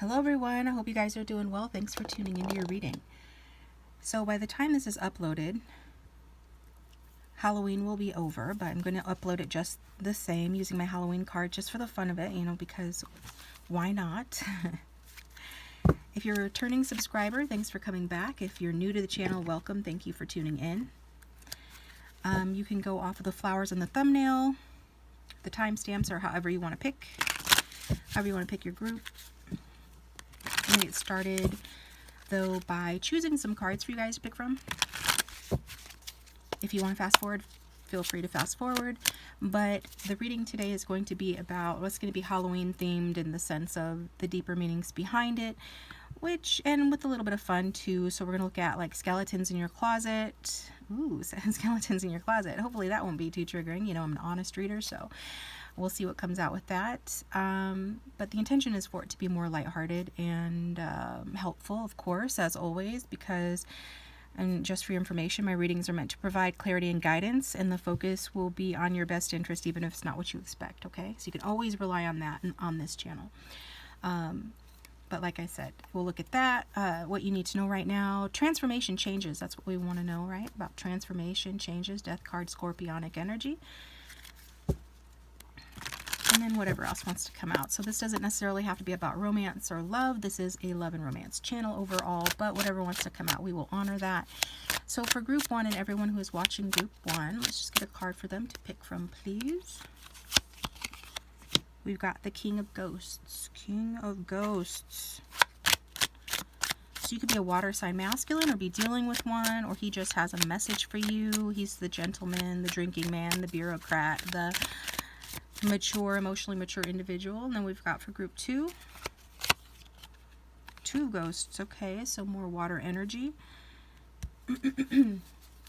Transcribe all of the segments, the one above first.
Hello everyone, I hope you guys are doing well. Thanks for tuning into your reading. So by the time this is uploaded, Halloween will be over, but I'm going to upload it just the same using my Halloween card just for the fun of it, because why not? If you're a returning subscriber, thanks for coming back. If you're new to the channel, welcome. Thank you for tuning in. You can go off of the flowers in the thumbnail, the timestamps, or however you want to pick your group. I'm going to get started, though, by choosing some cards for you guys to pick from. If you want to fast forward, feel free to fast forward. But the reading today is going to be about what's going to be Halloween themed in the sense of the deeper meanings behind it, and with a little bit of fun too. So we're going to look at like skeletons in your closet. Ooh, skeletons in your closet. Hopefully that won't be too triggering. I'm an honest reader, so we'll see what comes out with that. But the intention is for it to be more lighthearted and helpful, of course, as always, because, and just for your information, my readings are meant to provide clarity and guidance, and the focus will be on your best interest, even if it's not what you expect, okay? So you can always rely on that on this channel. But like I said, we'll look at that, what you need to know right now. Transformation changes, that's what we want to know, right? About transformation, changes, death card, scorpionic energy. And then whatever else wants to come out. So this doesn't necessarily have to be about romance or love. This is a love and romance channel overall, but whatever wants to come out, we will honor that. So for group one and everyone who is watching group one, let's just get a card for them to pick from, please. We've got the King of Ghosts. King of Ghosts. So you could be a water sign masculine or be dealing with one, or he just has a message for you. He's the gentleman, the drinking man, the bureaucrat, the mature, emotionally mature individual. And then we've got for group two, two ghosts. Okay, so more water energy.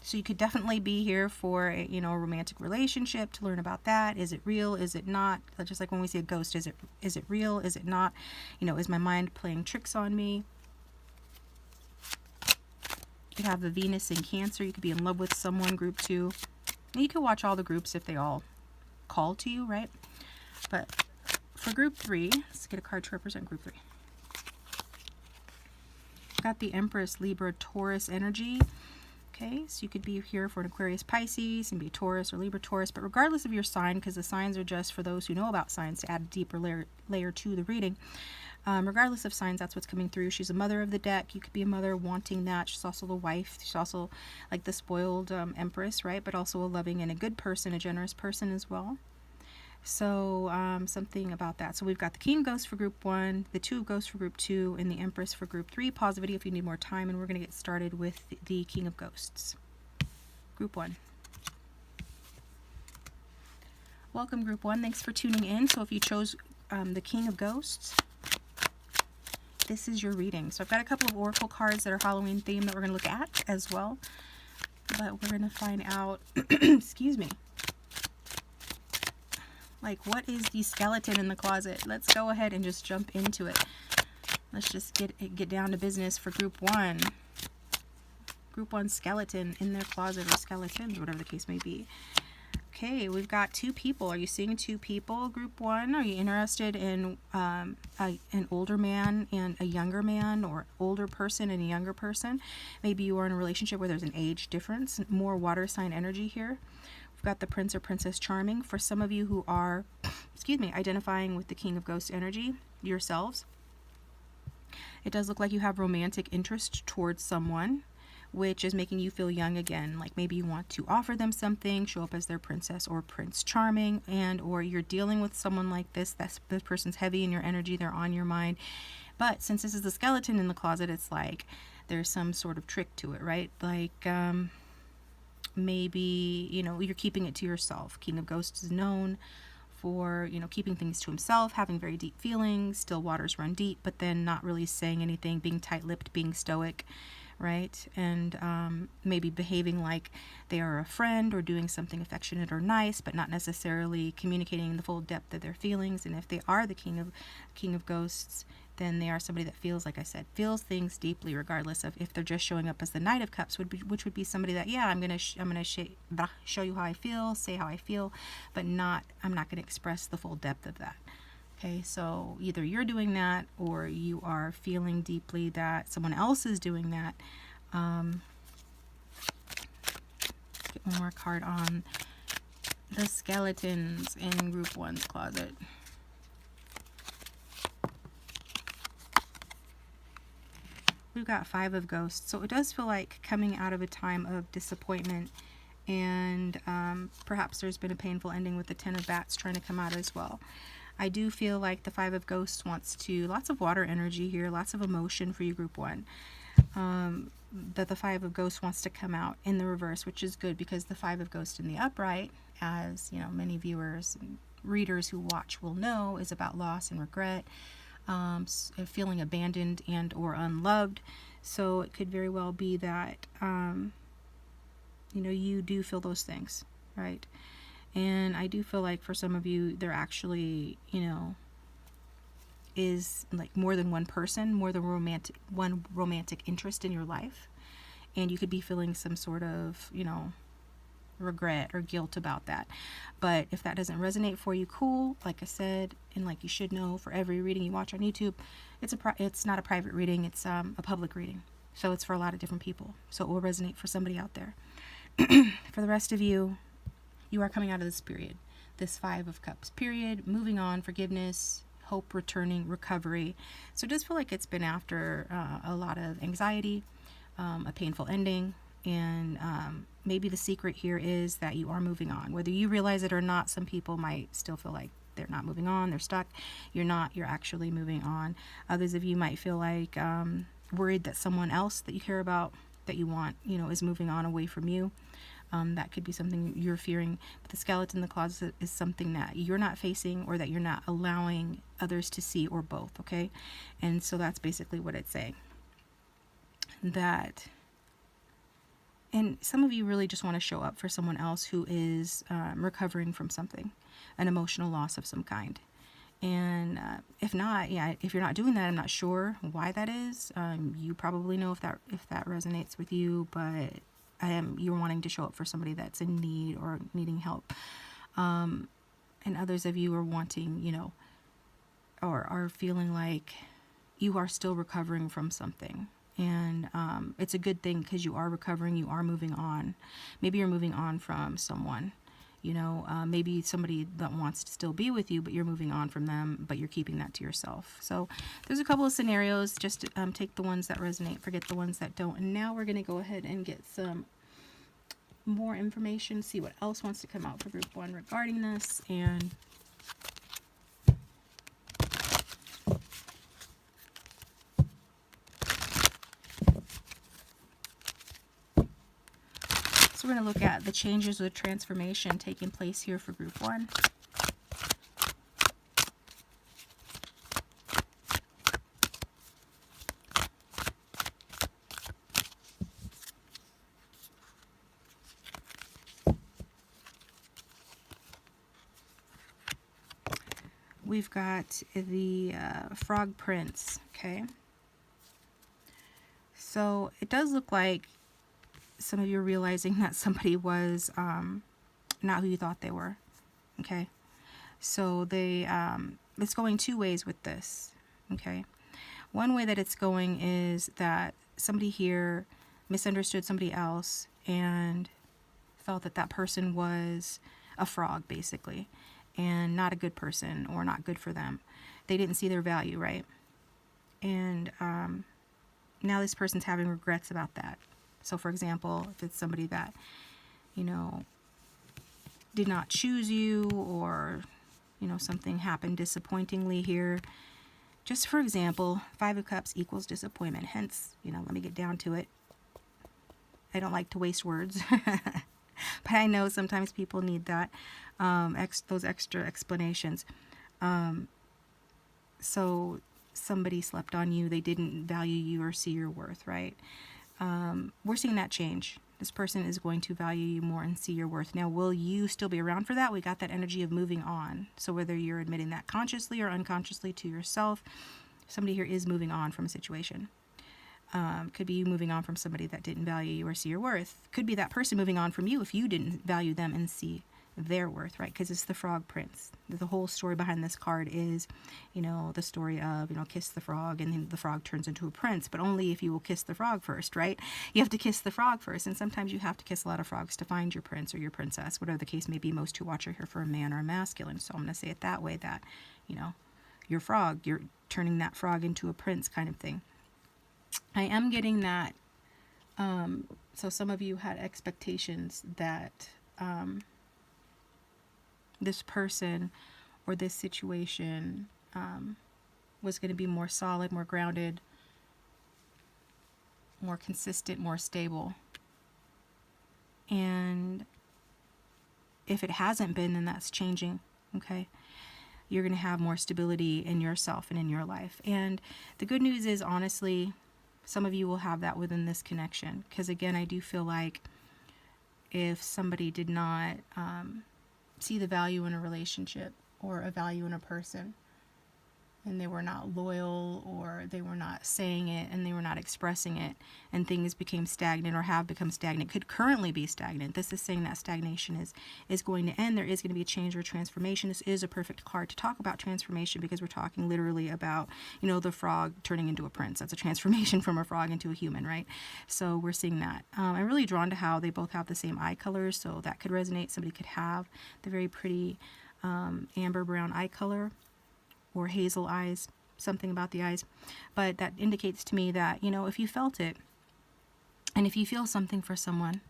So you could definitely be here for a, a romantic relationship, to learn about that. Is it real? Is it not? Just like when we see a ghost, is it real? Is it not? Is my mind playing tricks on me? You could have the Venus in Cancer. You could be in love with someone, group two. And you could watch all the groups if they all call to you, right? But for group three, let's get a card to represent group three. Got the Empress, Libra, Taurus energy. Okay, so you could be here for an Aquarius, Pisces, and be Taurus or Libra, Taurus, but regardless of your sign, because the signs are just for those who know about signs to add a deeper layer to the reading. Regardless of signs, that's what's coming through. She's a mother of the deck. You could be a mother wanting that. She's also the wife. She's also like the spoiled empress, right? But also a loving and a good person, a generous person as well. So something about that. So we've got the King Ghost for group one, the Two Ghosts for group two, and the Empress for group three. Pause the video if you need more time, and we're going to get started with the King of Ghosts. Group one. Welcome, group one. Thanks for tuning in. So if you chose the King of Ghosts, this is your reading. So I've got a couple of oracle cards that are Halloween themed that we're going to look at as well. But we're going to find out, excuse me, like, what is the skeleton in the closet? Let's go ahead and just jump into it. Let's just get down to business for group one. Group one, skeleton in their closet, or skeletons, whatever the case may be. Okay, we've got two people. Are you seeing two people, group one? Are you interested in an older man and a younger man, or older person and a younger person? Maybe you are in a relationship where there's an age difference. More water sign energy here. We've got the Prince or Princess Charming. For some of you who are, identifying with the King of Ghost energy yourselves, it does look like you have romantic interest towards someone, which is making you feel young again. Like maybe you want to offer them something, show up as their princess or Prince Charming, or you're dealing with someone like this. This person's heavy in your energy, they're on your mind. But since this is the skeleton in the closet, it's like there's some sort of trick to it, right? Like maybe, you're keeping it to yourself. King of Ghosts is known for, keeping things to himself, having very deep feelings, still waters run deep, but then not really saying anything, being tight-lipped, being stoic, right? And maybe behaving like they are a friend or doing something affectionate or nice, but not necessarily communicating the full depth of their feelings. And if they are the King of Ghosts, then they are somebody that feels, like I said, feels things deeply, regardless of if they're just showing up as the Knight of Cups, which would be somebody that, yeah, I'm gonna show you how I feel, say how I feel, but I'm not gonna express the full depth of that. Okay, so either you're doing that or you are feeling deeply that someone else is doing that. Get one more card on the skeletons in group 1's closet. We've got 5 of Ghosts. So it does feel like coming out of a time of disappointment, and perhaps there's been a painful ending with the 10 of Bats trying to come out as well. I do feel like the 5 of Ghosts wants to, lots of water energy here, lots of emotion for you, group 1. That the 5 of Ghosts wants to come out in the reverse, which is good, because the 5 of Ghosts in the upright, as you know, many viewers and readers who watch will know, is about loss and regret, feeling abandoned and or unloved. So it could very well be that you know, you do feel those things, right? And I do feel like for some of you, there actually, you know, is like more than one person, more than one romantic interest in your life, and you could be feeling some sort of, you know, regret or guilt about that. But if that doesn't resonate for you, cool. Like I said, and like you should know, for every reading you watch on YouTube, it's not a private reading, it's a public reading. So it's for a lot of different people. So it will resonate for somebody out there. For the rest of you, you are coming out of this period, this 5 of Cups period, moving on, forgiveness, hope, returning, recovery. So it does feel like it's been after a lot of anxiety, a painful ending, and maybe the secret here is that you are moving on. Whether you realize it or not, some people might still feel like they're not moving on, they're stuck. You're not, you're actually moving on. Others of you might feel like worried that someone else that you care about, that you want, you know, is moving on away from you. That could be something you're fearing. But the skeleton in the closet is something that you're not facing or that you're not allowing others to see, or both, okay? And so that's basically what it's saying. That, and some of you really just want to show up for someone else who is recovering from something, an emotional loss of some kind. And if not, yeah, if you're not doing that, I'm not sure why that is. You probably know if that resonates with you, but you're wanting to show up for somebody that's in need or needing help. And others of you are wanting, you know, or are feeling like you are still recovering from something. And it's a good thing, because you are recovering, you are moving on. Maybe you're moving on from someone, you know, maybe somebody that wants to still be with you, but you're moving on from them, but you're keeping that to yourself. So there's a couple of scenarios. Just take the ones that resonate, forget the ones that don't. And now we're going to go ahead and get some more information, see what else wants to come out for group 1 regarding this. And so we're going to look at the changes or transformation taking place here for group 1. We've got the Frog Prince, okay? So it does look like some of you are realizing that somebody was not who you thought they were, okay? So they, it's going 2 ways with this, okay? One way that it's going is that somebody here misunderstood somebody else and felt that that person was a frog, basically, and not a good person or not good for them. They didn't see their value, right? And now this person's having regrets about that. So for example, if it's somebody that, you know, did not choose you, or, you know, something happened disappointingly here. Just for example, 5 of Cups equals disappointment. Hence, you know, let me get down to it. I don't like to waste words. But I know sometimes people need that, those extra explanations. So somebody slept on you, they didn't value you or see your worth, right? We're seeing that change. This person is going to value you more and see your worth. Now, will you still be around for that? We got that energy of moving on. So whether you're admitting that consciously or unconsciously to yourself, somebody here is moving on from a situation. Could be you moving on from somebody that didn't value you or see your worth. Could be that person moving on from you if you didn't value them and see their worth, right? Because it's the frog prince. The whole story behind this card is, you know, the story of, you know, kiss the frog and then the frog turns into a prince, but only if you will kiss the frog first, right? You have to kiss the frog first, and sometimes you have to kiss a lot of frogs to find your prince or your princess, whatever the case may be. Most who watch are here for a man or a masculine, so I'm going to say it that way, that, you know, your frog, you're turning that frog into a prince kind of thing. I am getting that, so some of you had expectations that this person or this situation was going to be more solid, more grounded, more consistent, more stable. And if it hasn't been, then that's changing, okay? You're going to have more stability in yourself and in your life. And the good news is, honestly, some of you will have that within this connection. Because again, I do feel like if somebody did not see the value in a relationship or a value in a person, and they were not loyal, or they were not saying it and they were not expressing it, and things became stagnant or have become stagnant, could currently be stagnant. This is saying that stagnation is going to end. There is going to be a change or transformation. This is a perfect card to talk about transformation, because we're talking literally about, you know, the frog turning into a prince. That's a transformation from a frog into a human, right? So we're seeing that. I'm really drawn to how they both have the same eye colors, so that could resonate. Somebody could have the very pretty amber brown eye color, or hazel eyes, something about the eyes. But that indicates to me that, you know, if you felt it, and if you feel something for someone,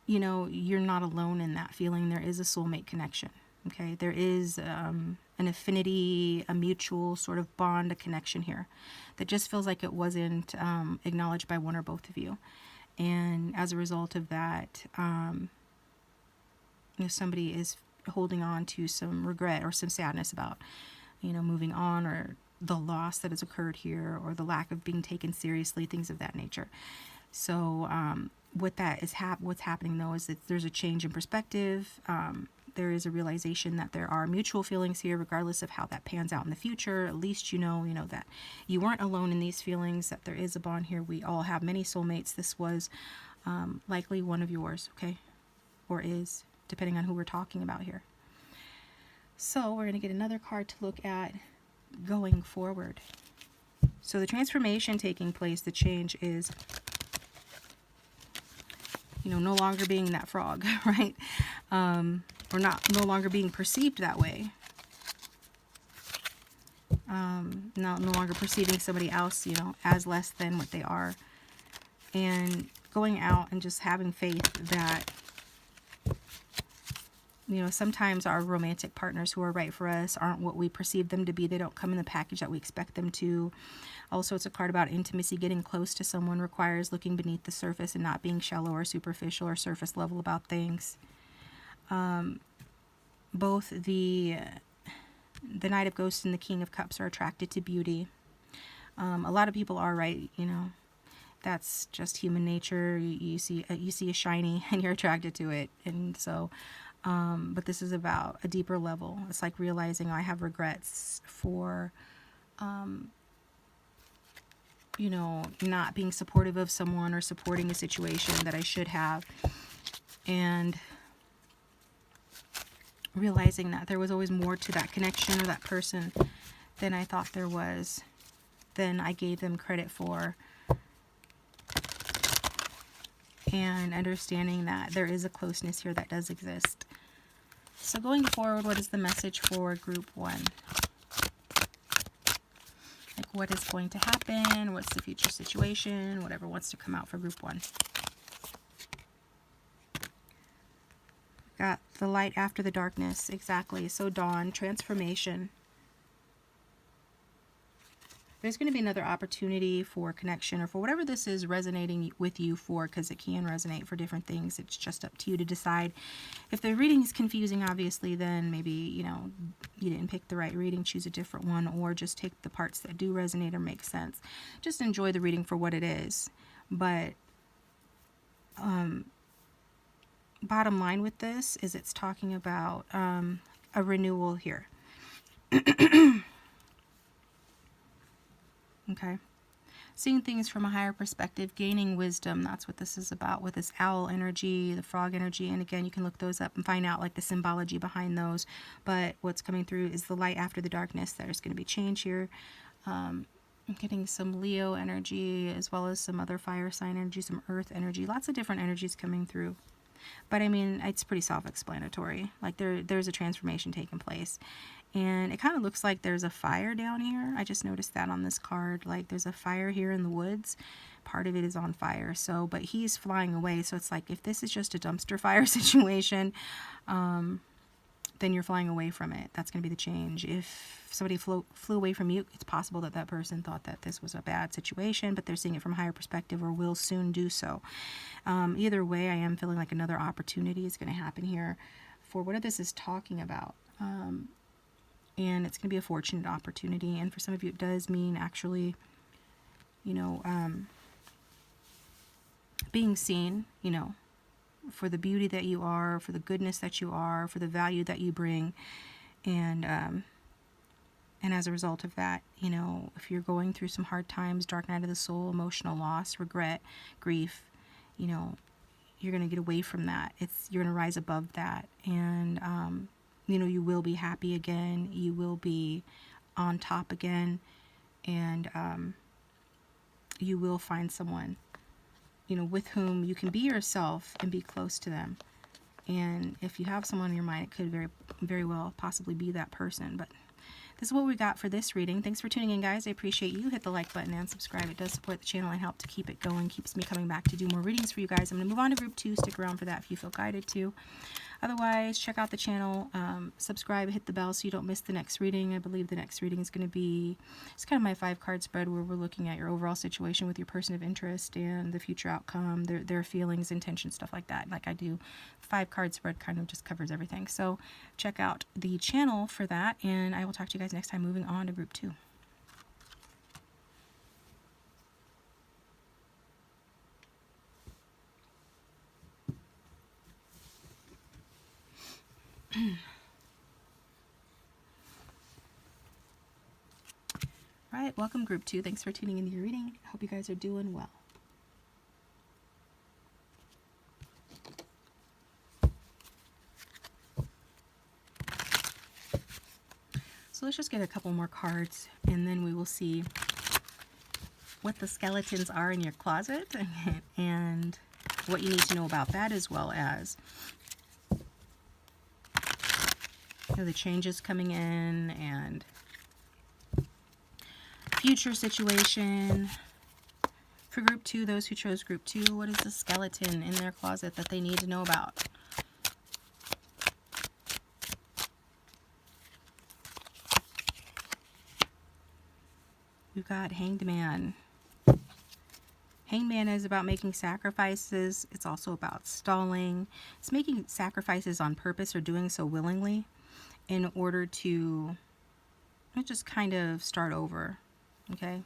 you know, you're not alone in that feeling. There is a soulmate connection, okay? There is an affinity, a mutual sort of bond, a connection here that just feels like it wasn't acknowledged by one or both of you. And as a result of that, you know, somebody is holding on to some regret or some sadness about, you know, moving on, or the loss that has occurred here, or the lack of being taken seriously, things of that nature. So what that is what's happening though is that there's a change in perspective. There is a realization that there are mutual feelings here, regardless of how that pans out in the future. At least you know that you weren't alone in these feelings, that there is a bond here. We all have many soulmates. This was likely one of yours, okay, or is, depending on who we're talking about here. So we're going to get another card to look at going forward. So the transformation taking place, the change is, you know, no longer being that frog, right? Or no longer being perceived that way. No longer perceiving somebody else, you know, as less than what they are. And going out and just having faith that, you know, sometimes our romantic partners who are right for us aren't what we perceive them to be. They don't come in the package that we expect them to. Also, it's a card about intimacy. Getting close to someone requires looking beneath the surface and not being shallow or superficial or surface level about things. Both the Knight of Ghosts and the King of Cups are attracted to beauty. A lot of people are, right, you know. That's just human nature. You see a shiny and you're attracted to it. And so but this is about a deeper level. It's like realizing I have regrets for, you know, not being supportive of someone or supporting a situation that I should have. And realizing that there was always more to that connection or that person than I thought there was, than I gave them credit for. And understanding that there is a closeness here that does exist. So going forward, what is the message for group 1? Like, what is going to happen? What's the future situation? Whatever wants to come out for group 1. Got the light after the darkness. Exactly. So dawn, transformation. There's going to be another opportunity for connection, or for whatever this is resonating with you for, because it can resonate for different things. It's just up to you to decide. If the reading is confusing, obviously, then maybe, you know, you didn't pick the right reading. Choose a different one, or just take the parts that do resonate or make sense. Just enjoy the reading for what it is. But bottom line with this is it's talking about a renewal here. Okay, seeing things from a higher perspective, gaining wisdom. That's what this is about with this owl energy, the frog energy. And again, you can look those up and find out like the symbology behind those. But what's coming through is the light after the darkness. There's going to be change here. I'm getting some Leo energy as well as some other fire sign energy, some earth energy, lots of different energies coming through. But I mean, it's pretty self-explanatory. Like there's a transformation taking place. And it kind of looks like there's a fire down here. I just noticed that on this card. Like there's a fire here in the woods. Part of it is on fire. So, but he's flying away. So it's like if this is just a dumpster fire situation, then you're flying away from it. That's going to be the change. If somebody flew away from you, it's possible that that person thought that this was a bad situation, but they're seeing it from a higher perspective or will soon do so. Either way, I am feeling like another opportunity is going to happen here for what this is talking about. And it's going to be a fortunate opportunity. And for some of you, it does mean actually, you know, being seen, you know, for the beauty that you are, for the goodness that you are, for the value that you bring. And as a result of that, you know, if you're going through some hard times, dark night of the soul, emotional loss, regret, grief, you know, you're going to get away from that. You're going to rise above that. And, you know, you will be happy again. You will be on top again. And you will find someone, you know, with whom you can be yourself and be close to them. And if you have someone in your mind, it could very, very well possibly be that person. But this is what we got for this reading. Thanks for tuning in, guys. I appreciate you. Hit the like button and subscribe. It does support the channel and help to keep it going. Keeps me coming back to do more readings for you guys. I'm going to move on to group 2. Stick around for that if you feel guided to. Otherwise, check out the channel, subscribe, hit the bell so you don't miss the next reading. I believe the next reading is going to be, it's kind of my 5-card spread where we're looking at your overall situation with your person of interest and the future outcome, their feelings, intentions, stuff like that. Like I do, 5-card spread kind of just covers everything. So check out the channel for that, and I will talk to you guys next time moving on to group 2. Alright, welcome group 2. Thanks for tuning into your reading. I hope you guys are doing well. So let's just get a couple more cards and then we will see what the skeletons are in your closet and what you need to know about that, as well as the changes coming in and future situation. For group 2, those who chose group 2, what is the skeleton in their closet that they need to know about? We've got Hanged Man. Hanged Man is about making sacrifices. It's also about stalling. It's making sacrifices on purpose or doing so willingly in order to just kind of start over, okay?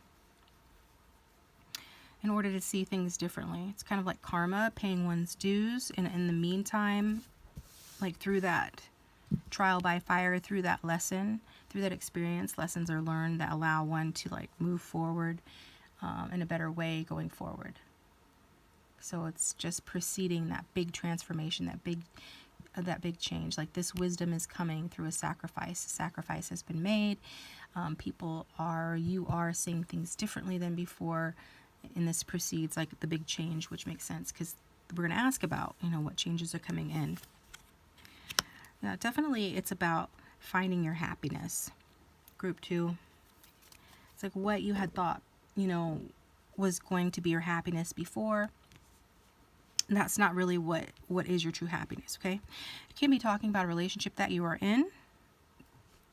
In order to see things differently. It's kind of like karma, paying one's dues, and in the meantime, like through that trial by fire, through that lesson, through that experience, lessons are learned that allow one to like move forward in a better way going forward. So it's just preceding that big transformation, that big change. Like this wisdom is coming through a sacrifice. A sacrifice has been made. You are seeing things differently than before. And this precedes like the big change, which makes sense because we're going to ask about, you know, what changes are coming in. Yeah, definitely it's about finding your happiness. Group 2. It's like what you had thought, you know, was going to be your happiness before. That's not really what is your true happiness, okay? You can be talking about a relationship that you are in.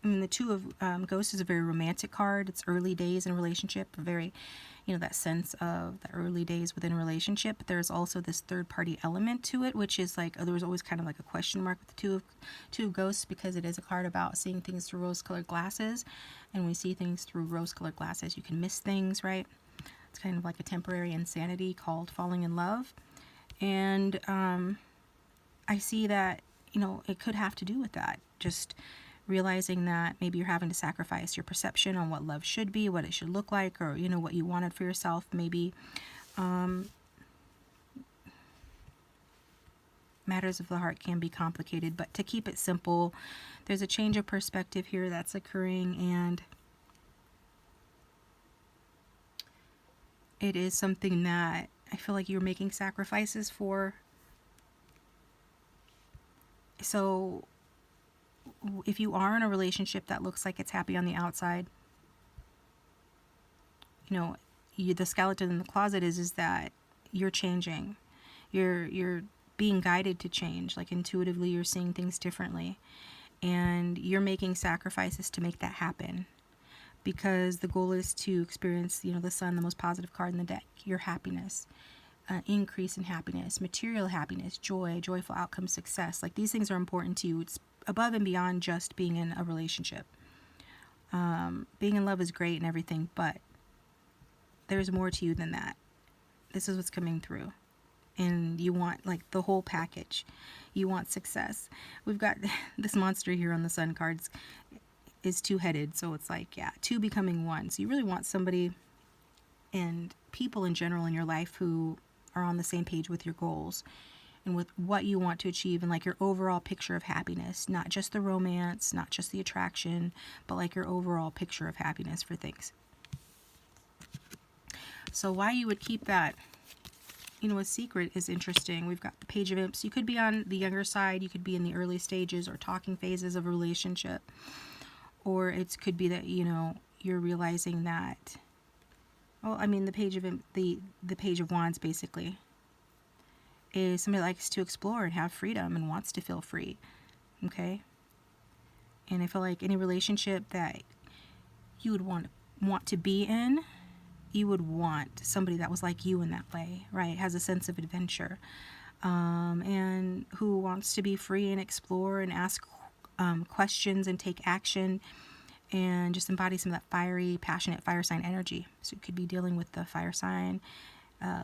I mean, the 2 of Ghosts is a very romantic card. It's early days in a relationship, very, you know, that sense of the early days within a relationship. But there's also this third-party element to it, which is like, there was always kind of like a question mark with the 2 of Ghosts, because it is a card about seeing things through rose-colored glasses. And when we see things through rose-colored glasses, you can miss things, right? It's kind of like a temporary insanity called falling in love. And I see that, you know, it could have to do with that. Just realizing that maybe you're having to sacrifice your perception on what love should be, what it should look like, or, you know, what you wanted for yourself. Maybe matters of the heart can be complicated, but to keep it simple, there's a change of perspective here that's occurring, and it is something that I feel like you're making sacrifices for. So if you are in a relationship that looks like it's happy on the outside, you know, the skeleton in the closet is that you're changing. You're being guided to change. Like intuitively, you're seeing things differently, and you're making sacrifices to make that happen, because the goal is to experience, you know, the sun, the most positive card in the deck, your happiness, increase in happiness, material happiness, joy, joyful outcome, success. Like these things are important to you. It's above and beyond just being in a relationship. Being in love is great and everything, but there's more to you than that. This is what's coming through. And you want like the whole package. You want success. We've got this monster here on the sun cards is two-headed, so it's like, yeah, two becoming one. So you really want somebody and people in general in your life who are on the same page with your goals and with what you want to achieve, and like your overall picture of happiness, not just the romance, not just the attraction, but like your overall picture of happiness for things. So why you would keep that, you know, a secret is interesting. We've got the Page of Imps. You could be on the younger side. You could be in the early stages or talking phases of a relationship. Or it could be that, you know, you're realizing that, well, I mean, the Page of the Page of Wands basically is somebody that likes to explore and have freedom and wants to feel free. Okay? And I feel like any relationship that you would want to be in, you would want somebody that was like you in that way, right? Has a sense of adventure, and who wants to be free and explore and ask questions and take action, and just embody some of that fiery, passionate fire sign energy. So you could be dealing with the fire sign,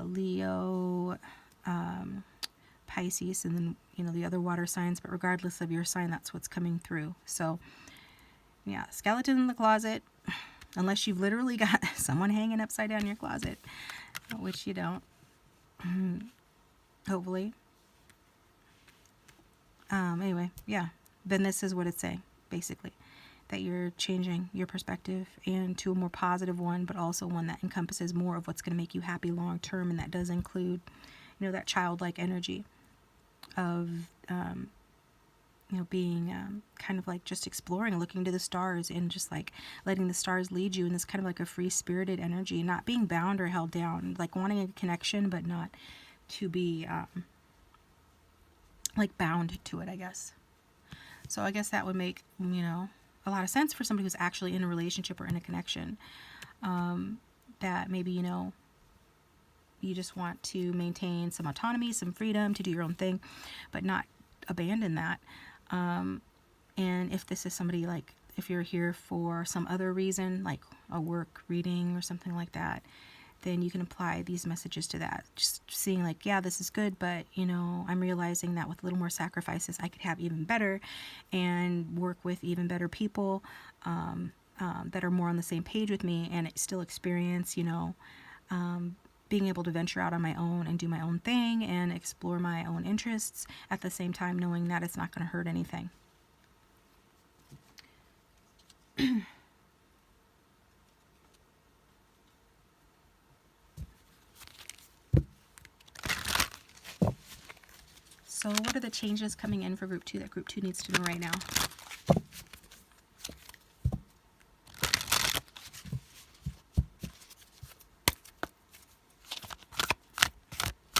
Leo, Pisces, and then, you know, the other water signs. But regardless of your sign, that's what's coming through. So yeah, skeleton in the closet. Unless you've literally got someone hanging upside down in your closet, which you don't, hopefully. Anyway, yeah, then this is what it's saying, basically, that you're changing your perspective and to a more positive one, but also one that encompasses more of what's going to make you happy long term, and that does include, you know, that childlike energy of, you know, being kind of like just exploring, looking to the stars, and just like letting the stars lead you in this kind of like a free-spirited energy, not being bound or held down, like wanting a connection, but not to be like bound to it, I guess. So I guess that would make, you know, a lot of sense for somebody who's actually in a relationship or in a connection, that maybe, you know, you just want to maintain some autonomy, some freedom to do your own thing, but not abandon that. And if this is somebody, like, if you're here for some other reason, like a work reading or something like that, then you can apply these messages to that. Just seeing like, yeah, this is good, but, you know, I'm realizing that with a little more sacrifices, I could have even better and work with even better people that are more on the same page with me, and still experience, you know, being able to venture out on my own and do my own thing and explore my own interests at the same time, knowing that it's not going to hurt anything. So what are the changes coming in for Group 2 that Group 2 needs to know right now?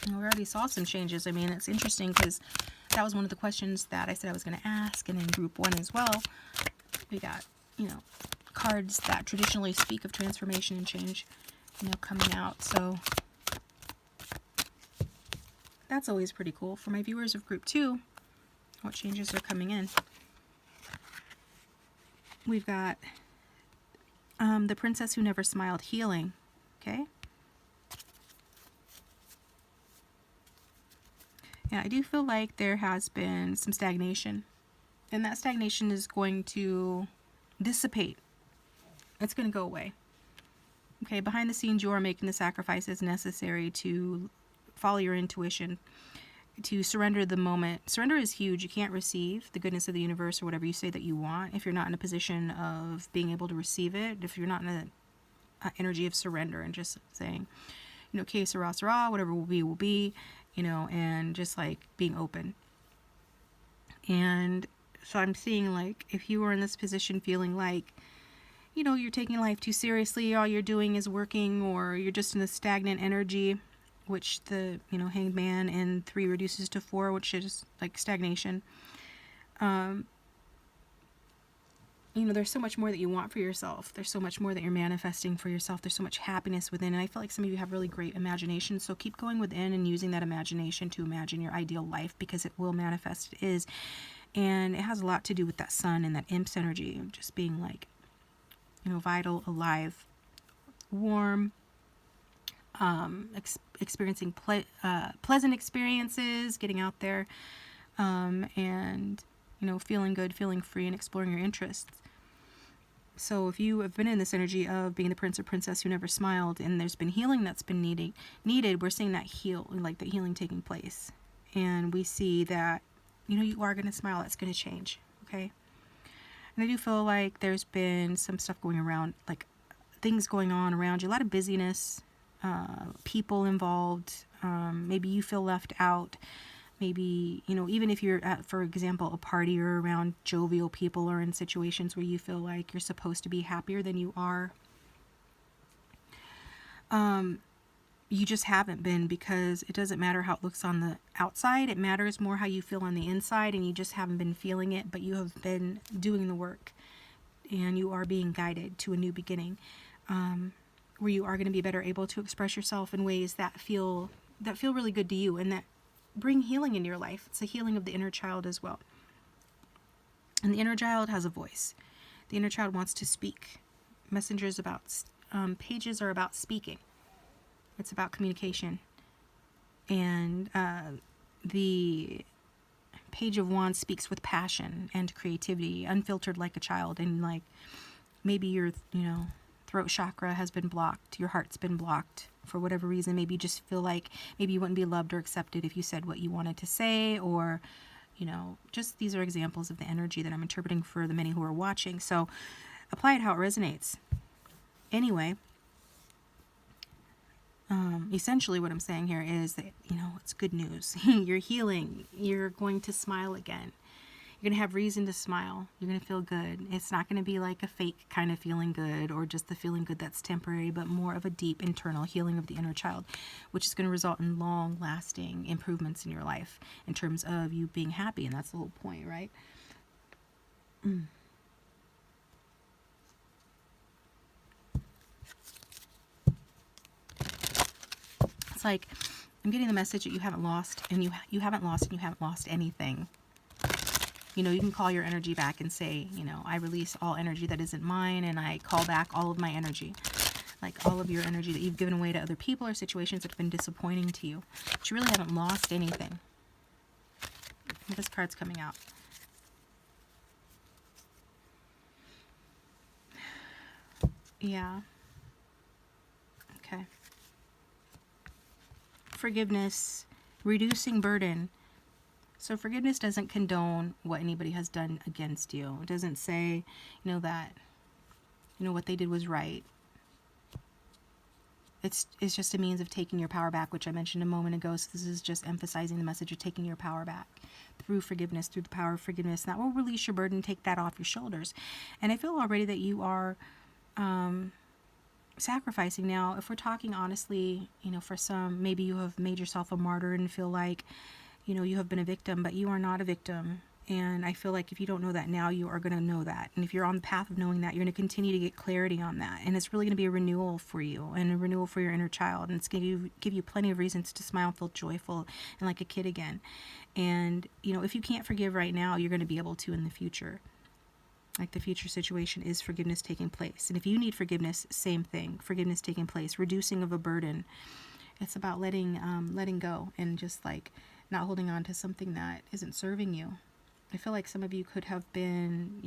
We already saw some changes. I mean, it's interesting because that was one of the questions that I said I was going to ask, and in Group 1 as well, we got, you know, cards that traditionally speak of transformation and change, you know, coming out. So that's always pretty cool. For my viewers of Group 2, what changes are coming in? We've got the Princess Who Never Smiled, healing, okay? Yeah, I do feel like there has been some stagnation And that stagnation is going to dissipate. It's going to go away. Okay, behind the scenes, you are making the sacrifices necessary to follow your intuition, to surrender the moment. Surrender is huge. You can't receive the goodness of the universe or whatever you say that you want if you're not in a position of being able to receive it, if you're not in an energy of surrender and just saying, you know, que sera, sera, whatever will be, you know, and just like being open. And so I'm seeing, like, if you were in this position feeling like, you know, you're taking life too seriously, all you're doing is working, or you're just in a stagnant energy, which the, you know, Hanged Man and 3 reduces to 4, which is like stagnation. You know, there's so much more that you want for yourself. There's so much more that you're manifesting for yourself. There's so much happiness within. And I feel like some of you have really great imagination. So keep going within and using that imagination to imagine your ideal life, because it will manifest. It is. And it has a lot to do with that sun and that imp's energy. Just being like, you know, vital, alive, warm, experiencing pleasant experiences, getting out there, and, you know, feeling good, feeling free, and exploring your interests. So if you have been in this energy of being the prince or princess who never smiled, and there's been healing that's been needed, we're seeing that healing taking place. And we see that, you know, you are going to smile. It's going to change. Okay. And I do feel like there's been some stuff going around, like things going on around you, a lot of busyness, people involved. Maybe you feel left out. Maybe, you know, even if you're at, for example, a party or around jovial people, or in situations where you feel like you're supposed to be happier than you are, you just haven't been, because it doesn't matter how it looks on the outside. It matters more how you feel on the inside, and you just haven't been feeling it, but you have been doing the work, and you are being guided to a new beginning, where you are going to be better able to express yourself in ways that feel really good to you, and that bring healing in your life. It's a healing of the inner child as well. And the inner child has a voice. The inner child wants to speak. Messengers about, pages are about speaking. It's about communication. And the Page of Wands speaks with passion and creativity, unfiltered like a child. And like, maybe your, you know, throat chakra has been blocked. Your heart's been blocked for whatever reason. Maybe you just feel like maybe you wouldn't be loved or accepted if you said what you wanted to say, or, you know, just these are examples of the energy that I'm interpreting for the many who are watching. So apply it how it resonates. Anyway, essentially what I'm saying here is that, you know, it's good news. You're healing. You're going to smile again. You're going to have reason to smile. You're going to feel good. It's not going to be like a fake kind of feeling good, or just the feeling good that's temporary, but more of a deep internal healing of the inner child, which is going to result in long-lasting improvements in your life in terms of you being happy. And that's the whole point, right? It's like I'm getting the message that you haven't lost, and you haven't lost, and you haven't lost anything. You know, you can call your energy back and say, you know, I release all energy that isn't mine, and I call back all of my energy. Like all of your energy that you've given away to other people or situations that have been disappointing to you. But you really haven't lost anything. This card's coming out. Yeah. Okay. Forgiveness, reducing burden. So forgiveness doesn't condone what anybody has done against you. It doesn't say, you know, that, you know, what they did was right. It's just a means of taking your power back, which I mentioned a moment ago. So this is just emphasizing the message of taking your power back through forgiveness, through the power of forgiveness. And that will release your burden, take that off your shoulders. And I feel already that you are sacrificing. Now, if we're talking honestly, you know, for some, maybe you have made yourself a martyr and feel like, you know, you have been a victim, but you are not a victim. And I feel like if you don't know that now, you are going to know that. And if you're on the path of knowing that, you're going to continue to get clarity on that. And it's really going to be a renewal for you, and a renewal for your inner child. And it's going to give you plenty of reasons to smile, feel joyful, and like a kid again. And, you know, if you can't forgive right now, you're going to be able to in the future. Like the future situation is forgiveness taking place. And if you need forgiveness, same thing. Forgiveness taking place, reducing of a burden. It's about letting go, and just like not holding on to something that isn't serving you. I feel like some of you could have been,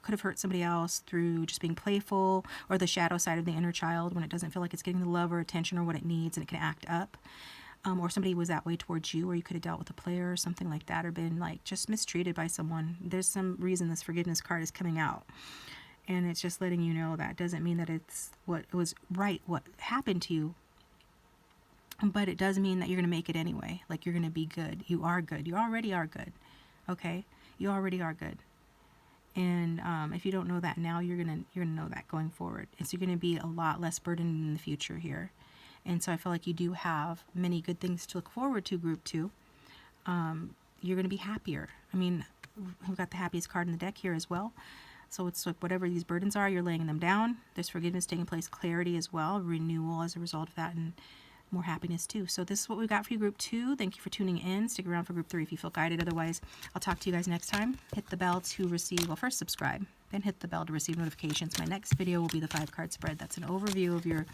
could have hurt somebody else through just being playful, or the shadow side of the inner child when it doesn't feel like it's getting the love or attention or what it needs, and it can act up. Or somebody was that way towards you, or you could have dealt with a player or something like that, or been like just mistreated by someone. There's some reason this forgiveness card is coming out. And it's just letting you know that doesn't mean that it's what was right, what happened to you. But it does mean that you're going to make it anyway. Like, you're going to be good. You are good. You already are good. Okay? You already are good. And if you don't know that now, you're gonna know that going forward. And so you're going to be a lot less burdened in the future here. And so I feel like you do have many good things to look forward to, group 2. You're going to be happier. I mean, we've got the happiest card in the deck here as well. So it's like whatever these burdens are, you're laying them down. There's forgiveness taking place, clarity as well, renewal as a result of that, and more happiness too. So this is what we've got for you, group 2. Thank you for tuning in. Stick around for group 3 if you feel guided. Otherwise, I'll talk to you guys next time. Hit the bell to receive, well, first subscribe, then hit the bell to receive notifications. My next video will be the 5-card spread. That's an overview of your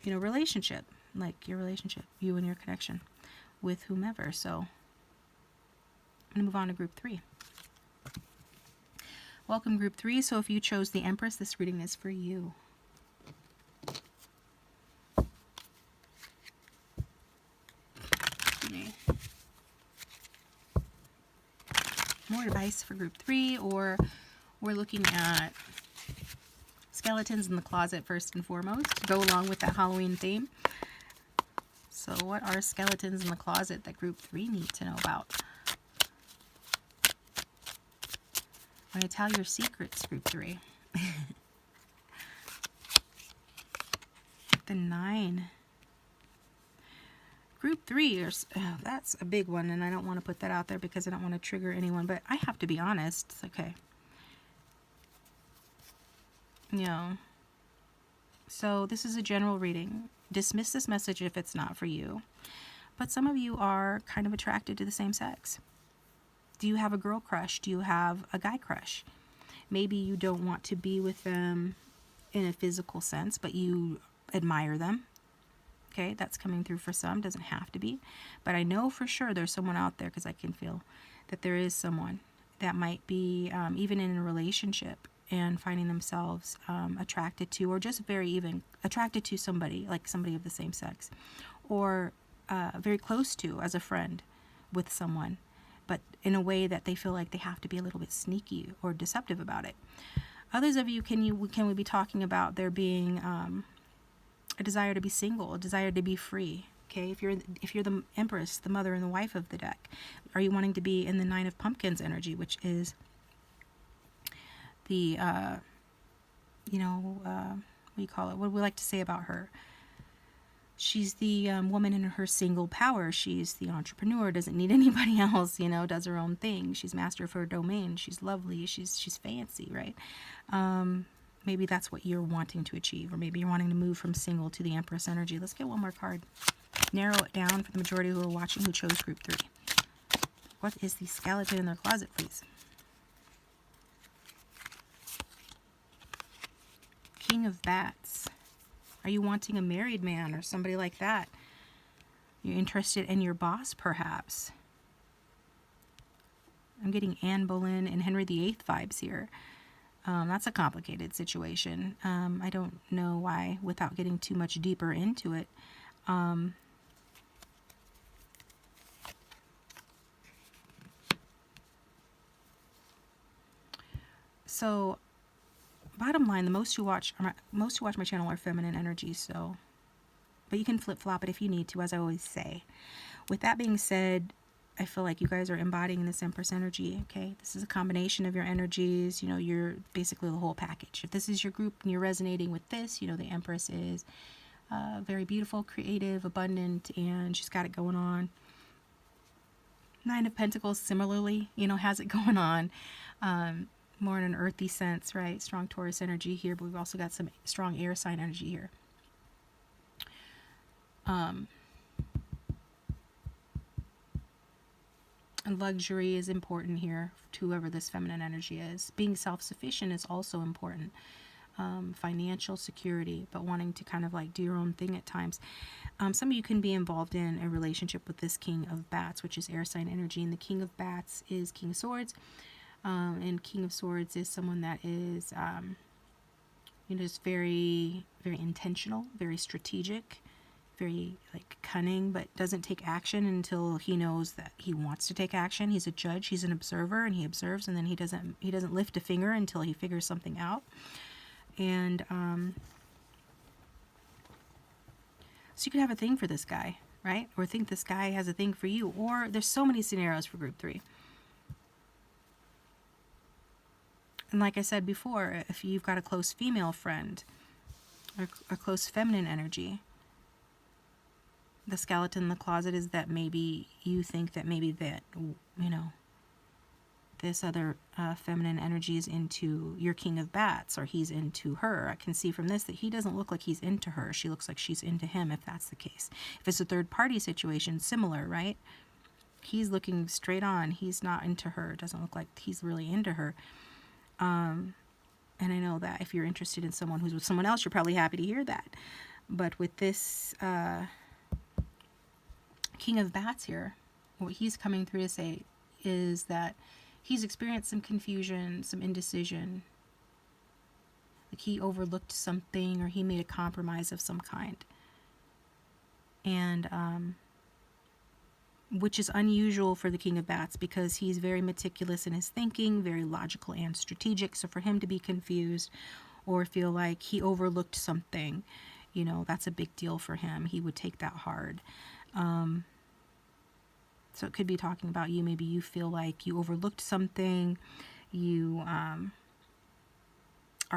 relationship, like your relationship, you and your connection with whomever. So I'm going to move on to group 3. Welcome, group 3. So if you chose the Empress, this reading is for you. More advice for group 3, or we're looking at skeletons in the closet first and foremost to go along with that Halloween theme. So what are skeletons in the closet that group 3 need to know about? I'm going to tell your secrets, group 3. The 9. Group 3, that's a big one, and I don't want to put that out there because I don't want to trigger anyone, but I have to be honest. It's okay. So this is a general reading. Dismiss this message if it's not for you. But some of you are kind of attracted to the same sex. Do you have a girl crush? Do you have a guy crush? Maybe you don't want to be with them in a physical sense, but you admire them. Okay, that's coming through for some. Doesn't have to be. But I know for sure there's someone out there, because I can feel that there is someone that might be even in a relationship and finding themselves attracted to, or just very even attracted to somebody, like somebody of the same sex, or very close to as a friend with someone, but in a way that they feel like they have to be a little bit sneaky or deceptive about it. Others of you, can we be talking about there being a desire to be single, a desire to be free? Okay, if you're the Empress, the mother and the wife of the deck, are you wanting to be in the 9 of Pumpkins energy, which is the what do you call it? What do we like to say about her? She's the woman in her single power. She's the entrepreneur, doesn't need anybody else, does her own thing. She's master of her domain. She's lovely. She's fancy, right? Maybe that's what you're wanting to achieve, or maybe you're wanting to move from single to the Empress energy. Let's get one more card. Narrow it down for the majority who are watching who chose group 3. What is the skeleton in their closet, please? King of Bats. Are you wanting a married man or somebody like that? You're interested in your boss, perhaps. I'm getting Anne Boleyn and Henry VIII vibes here. That's a complicated situation. I don't know why, without getting too much deeper into it. So, bottom line, the most who watch my channel are feminine energy. So, but you can flip flop it if you need to, as I always say. With that being said, I feel like you guys are embodying this Empress energy, okay? This is a combination of your energies. You're basically the whole package. If this is your group and you're resonating with this, the Empress is very beautiful, creative, abundant, and she's got it going on. 9 of Pentacles, similarly, has it going on. More in an earthy sense, right? Strong Taurus energy here, but we've also got some strong air sign energy here. And luxury is important here to whoever this feminine energy is. Being self-sufficient is also important. financial security, but wanting to kind of like do your own thing at times. Some of you can be involved in a relationship with this King of Bats, which is air sign energy, and the King of Bats is King of Swords, and King of Swords is someone that is, just very, very intentional, very strategic, very like cunning, but doesn't take action until he knows that he wants to take action. He's a judge, he's an observer, and he observes, and then he doesn't lift a finger until he figures something out. And so you could have a thing for this guy, right? Or think this guy has a thing for you. Or there's so many scenarios for group 3. And like I said before, if you've got a close female friend or a close feminine energy, the skeleton in the closet is that maybe you think that maybe that, this other feminine energy is into your King of Bats, or he's into her. I can see from this that he doesn't look like he's into her. She looks like she's into him, if that's the case. If it's a third party situation, similar, right? He's looking straight on. He's not into her. It doesn't look like he's really into her. And I know that if you're interested in someone who's with someone else, you're probably happy to hear that. But with this King of Bats here, what he's coming through to say is that he's experienced some confusion, some indecision. Like he overlooked something, or he made a compromise of some kind. And which is unusual for the King of Bats, because he's very meticulous in his thinking, very logical and strategic. So for him to be confused or feel like he overlooked something, that's a big deal for him. He would take that hard. So it could be talking about you. Maybe you feel like you overlooked something. You are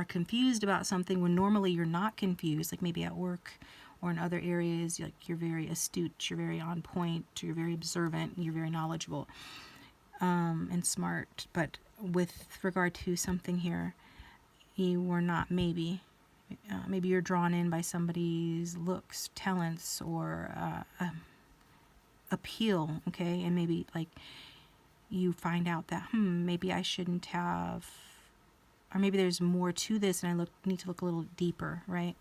confused about something when normally you're not confused. Like maybe at work or in other areas, like you're very astute, you're very on point, you're very observant, you're very knowledgeable and smart. But with regard to something here, you were not maybe. Maybe you're drawn in by somebody's looks, talents, or appeal, okay? And maybe like you find out that maybe I shouldn't have, or maybe there's more to this and I need to look a little deeper, right?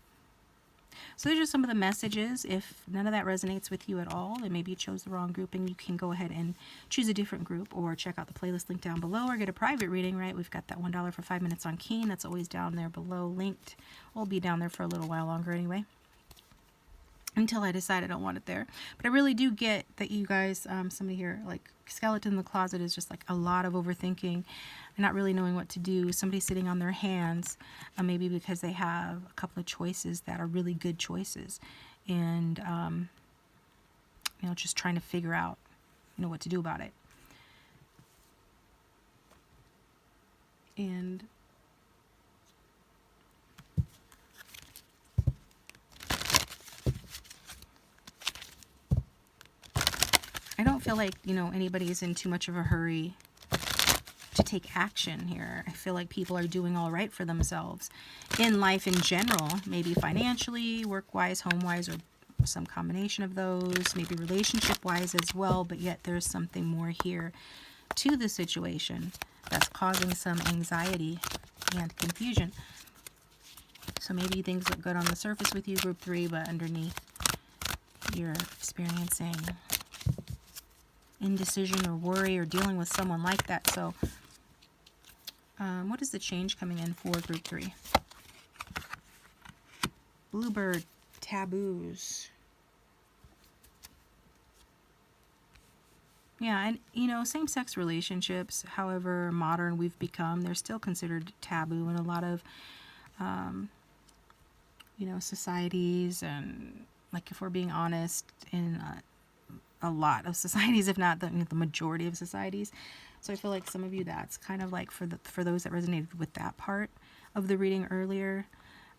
So those are some of the messages. If none of that resonates with you at all, then maybe you chose the wrong group, and you can go ahead and choose a different group, or check out the playlist link down below, or get a private reading, right? We've got that $1 for 5 minutes on Keen. That's always down there below, linked. We'll be down there for a little while longer anyway, until I decide I don't want it there. But I really do get that you guys, somebody here, like skeleton in the closet is just like a lot of overthinking and not really knowing what to do. Somebody sitting on their hands, maybe because they have a couple of choices that are really good choices, and just trying to figure out what to do about it. And I don't feel like, anybody is in too much of a hurry to take action here. I feel like people are doing all right for themselves in life in general, maybe financially, work-wise, home-wise, or some combination of those, maybe relationship-wise as well, but yet there's something more here to the situation that's causing some anxiety and confusion. So maybe things look good on the surface with you, group 3, but underneath you're experiencing indecision or worry, or dealing with someone like that. So what is the change coming in for group 3? Bluebird, taboos. Yeah, and same-sex relationships, however modern we've become, they're still considered taboo in a lot of societies, and like, if we're being honest, in a lot of societies, if not the majority of societies. So I feel like some of you, that's kind of like for those that resonated with that part of the reading earlier.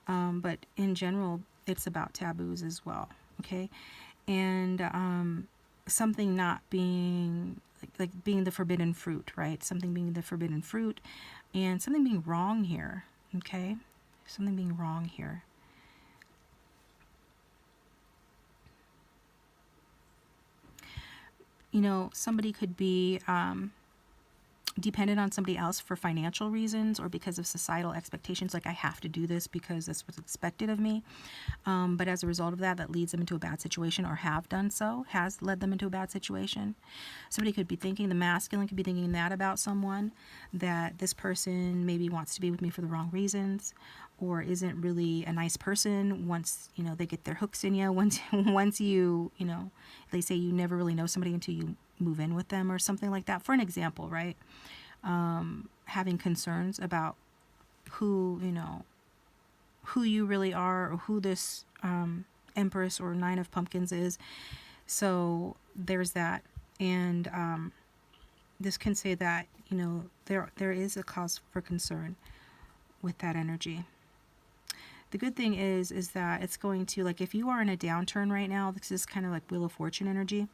But in general, it's about taboos as well, okay? And something not being like being the forbidden fruit, right? Something being the forbidden fruit, and something being wrong here, okay? Something being wrong here. Somebody could be dependent on somebody else for financial reasons or because of societal expectations, like I have to do this because that's what's expected of me. But as a result of that, that leads them into a bad situation, or have done so, has led them into a bad situation. Somebody could be thinking, the masculine could be thinking that about someone, that this person maybe wants to be with me for the wrong reasons, or isn't really a nice person once, you know, they get their hooks in you. Once you, you know, they say you never really know somebody until you move in with them or something like that, for an example, right? Having concerns about who, you know, who you really are, or who this Empress or Nine of Pumpkins is. So there's that. And this can say that, you know, there is a cause for concern with that energy. The good thing is that it's going to, like, if you are in a downturn right now, this is kind of like Wheel of Fortune energy.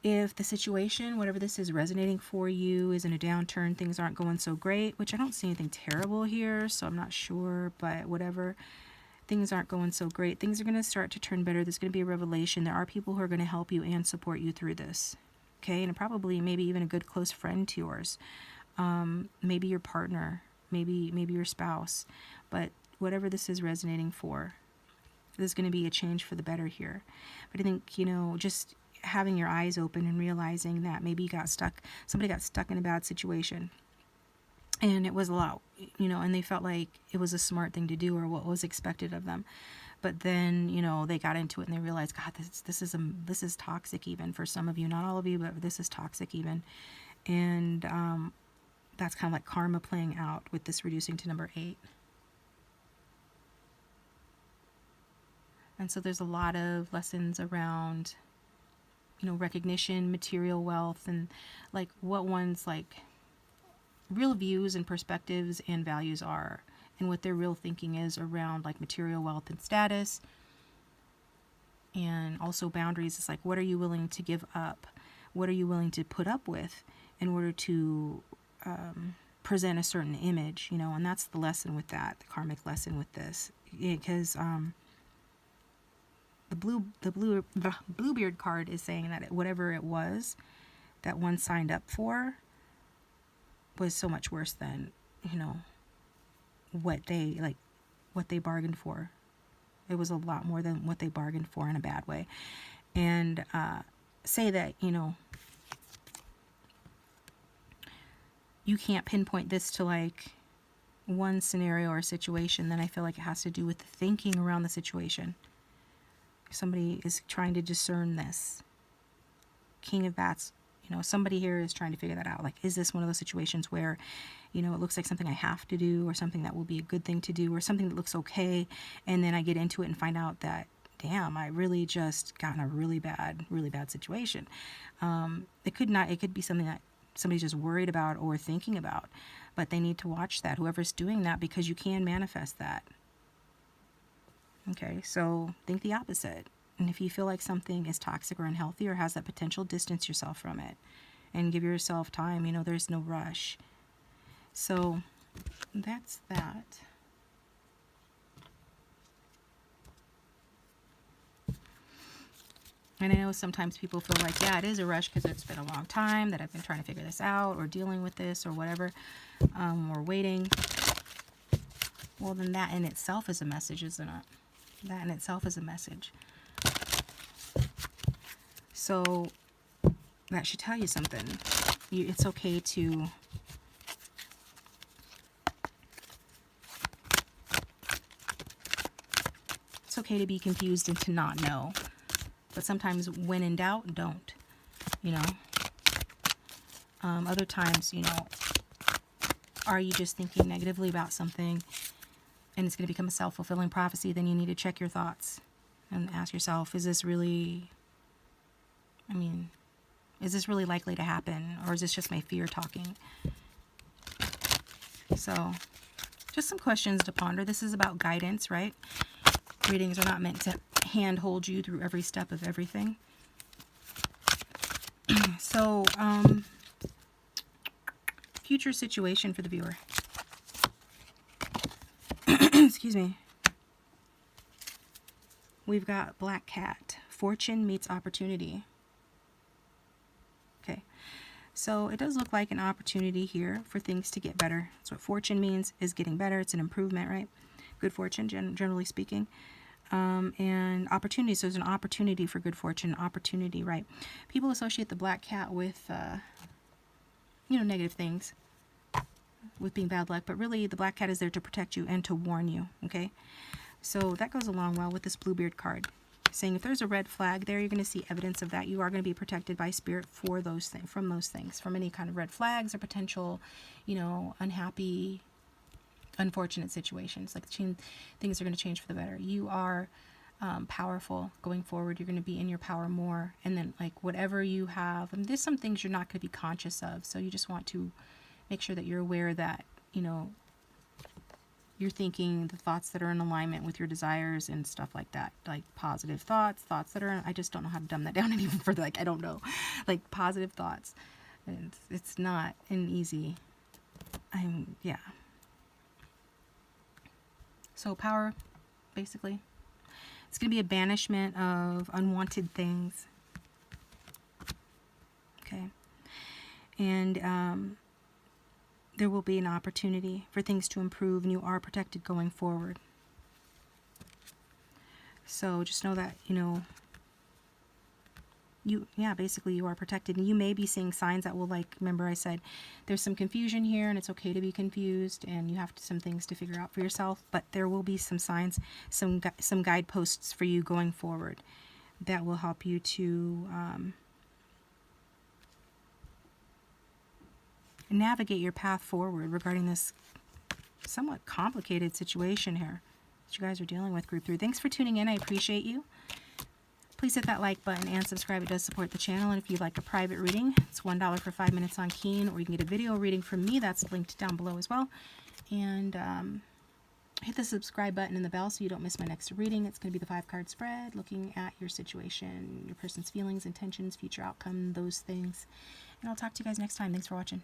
If the situation, whatever this is, resonating for you, is in a downturn, things aren't going so great, which I don't see anything terrible here, so I'm not sure, but whatever, things aren't going so great, things are going to start to turn better. There's going to be a revelation. There are people who are going to help you and support you through this, okay? And probably maybe even a good close friend to yours, maybe your partner, maybe your spouse, but whatever this is resonating for, there's going to be a change for the better here. But I think, you know, just having your eyes open and realizing that maybe somebody got stuck in a bad situation, and it was a lot, you know, and they felt like it was a smart thing to do or what was expected of them. But then, you know, they got into it and they realized, God, this is toxic even for some of you, not all of you, but this is toxic even. And that's kind of like karma playing out with this reducing to number 8. And so there's a lot of lessons around, you know, recognition, material wealth, and like what one's like real views and perspectives and values are, and what their real thinking is around like material wealth and status. And also boundaries. It's like, what are you willing to give up? What are you willing to put up with in order to present a certain image, you know? And that's the lesson with that, the karmic lesson with this, because the Bluebeard card is saying that whatever it was that one signed up for was so much worse than, you know, what they bargained for. It was a lot more than what they bargained for in a bad way. And say that, you know, you can't pinpoint this to like one scenario or situation, then I feel like it has to do with the thinking around the situation. Somebody is trying to discern this. King of Bats, you know, somebody here is trying to figure that out. Like, is this one of those situations where, you know, it looks like something I have to do, or something that will be a good thing to do, or something that looks okay, and then I get into it and find out that, damn, I really just got in a really bad situation. It could be something that somebody's just worried about or thinking about, but they need to watch that, whoever's doing that, because you can manifest that. Okay, so think the opposite. And if you feel like something is toxic or unhealthy or has that potential, distance yourself from it and give yourself time. You know, there's no rush. So that's that. And I know sometimes people feel like, yeah, it is a rush because it's been a long time that I've been trying to figure this out, or dealing with this or whatever, or waiting. Well, then that in itself is a message, isn't it? That in itself is a message. So that should tell you something. It's okay to be confused and to not know. But sometimes when in doubt, don't. You know? Other times, you know, are you just thinking negatively about something and it's going to become a self-fulfilling prophecy? Then you need to check your thoughts and ask yourself, is this really likely to happen? Or is this just my fear talking? So, just some questions to ponder. This is about guidance, right? Readings are not meant to handhold you through every step of everything. So, future situation for the viewer. Excuse me. We've got Black Cat. Fortune meets opportunity. Okay. So it does look like an opportunity here for things to get better. That's what fortune means, is getting better. It's an improvement, right? Good fortune, generally speaking. And opportunity, so there's an opportunity for good fortune, opportunity, right? People associate the black cat with, you know, negative things, with being bad luck, but really the black cat is there to protect you and to warn you, okay? So that goes along well with this Bluebeard card, saying if there's a red flag there, you're going to see evidence of that. You are going to be protected by spirit for those things, from any kind of red flags or potential, you know, unhappy, unfortunate situations. Like things are going to change for the better. You are powerful going forward. You're going to be in your power more. And then like whatever you have, and there's some things you're not going to be conscious of. So you just want to make sure that you're aware that, you know, you're thinking the thoughts that are in alignment with your desires and stuff like that. Like positive thoughts that are, I just don't know how to dumb that down any further. Like, I don't know. Like positive thoughts. And it's not an easy, yeah. So power, basically. It's going to be a banishment of unwanted things. Okay. And there will be an opportunity for things to improve, and you are protected going forward. So just know that, you know, basically you are protected, and you may be seeing signs that will, like, remember I said there's some confusion here, and it's okay to be confused, and you have some things to figure out for yourself, but there will be some signs, some guideposts for you going forward that will help you to navigate your path forward regarding this somewhat complicated situation here that you guys are dealing with, Group 3. Thanks for tuning in. I appreciate you. Please hit that like button and subscribe. It does support the channel. And if you'd like a private reading, it's $1 for 5 minutes on Keen, or you can get a video reading from me. That's linked down below as well. And hit the subscribe button and the bell so you don't miss my next reading. It's going to be the 5-card spread, looking at your situation, your person's feelings, intentions, future outcome, those things. And I'll talk to you guys next time. Thanks for watching.